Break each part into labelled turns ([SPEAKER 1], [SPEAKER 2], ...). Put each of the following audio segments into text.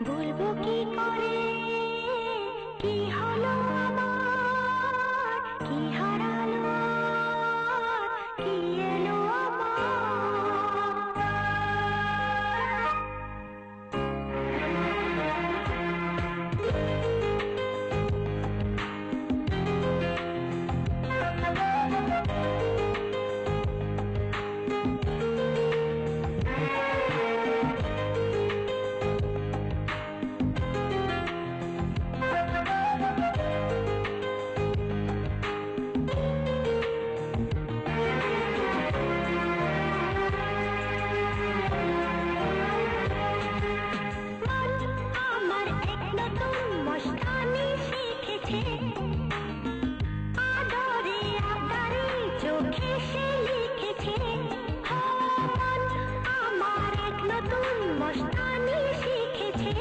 [SPEAKER 1] বলবো কি করে, কি হলো আমার, কি হারালো আর কি এলো আমার এক নতুন মস্তানি শিখেছে, আদরে আদরে চোখে সে লিখেছে। মন আমার এক নতুন মস্তানি শিখেছে,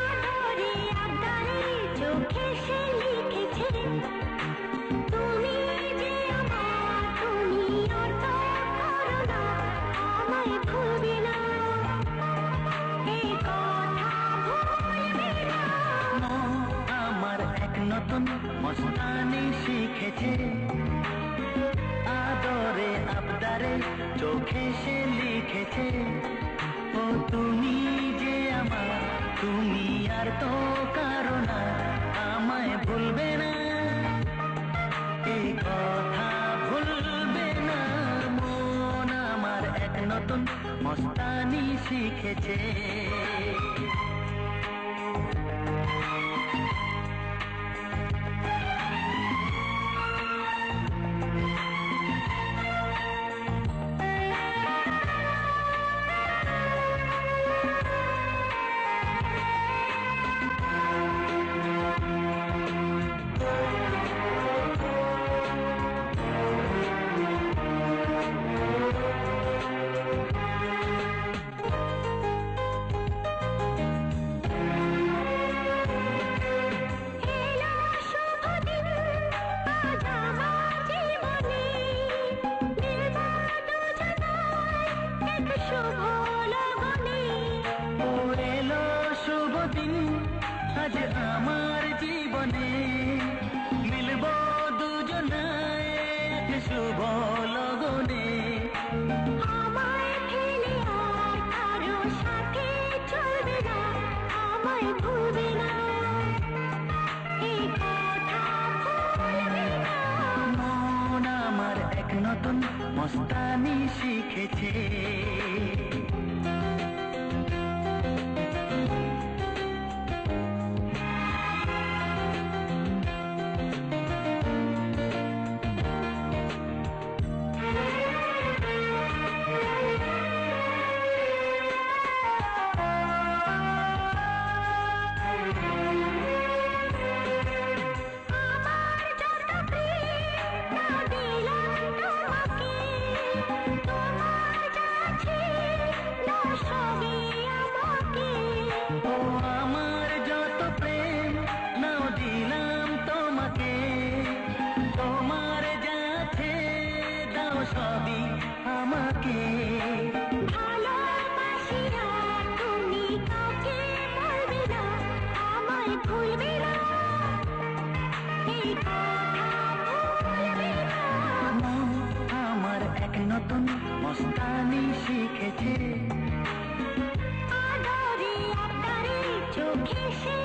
[SPEAKER 1] আদরে আদরে চোখে সে লিখেছে। তুমি যে আমার, তুমি আর তো করো না, আমায় ভুলবে না, এই কথা ভুলবে না।
[SPEAKER 2] মন আমার এক নতুন মস্তানি শিখেছে, আদরে আবদারে চোখে সে লিখেছে। ও তুমি যে আমার, তুমি আর তো কারো না, আমায় ভুলবে না, এই কথা ভুলবে না। মন আমার এক নতুন মস্তানি শিখেছে।
[SPEAKER 1] এলো শুভ দিন, আজ আমার জীবনে, মিলবো দুজনায় এক শুভ লগনে।
[SPEAKER 2] ও এলো শুভ দিন, আজ আমার জীবনে, মিলব দুজনায় এক শুভ লগনে।
[SPEAKER 1] আমায় ফেলে আর কারো সাথে চলবে না, আমায় ভুলবে না, এই কথা ভুলবে না।
[SPEAKER 2] মন আমার এক নতুন মস্তানি শিখেছে।
[SPEAKER 1] আমার যত প্রেম তা দিলাম তোমাকে, তোমার যা আছে দাও সবই আমাকে।
[SPEAKER 2] ও আমার যত প্রেম নাও দিলাম তোমাকে, তোমার যা আছে দাও সবই আমাকে।
[SPEAKER 1] ভালোবাসি আর তুমি কাউকে বলবে না, আমায় ভুলবে না, এই কথা ভুলবে না।
[SPEAKER 2] মন আমার এক নতুন মস্তানি শিখেছে,
[SPEAKER 1] আদরে আদরে চোখে সে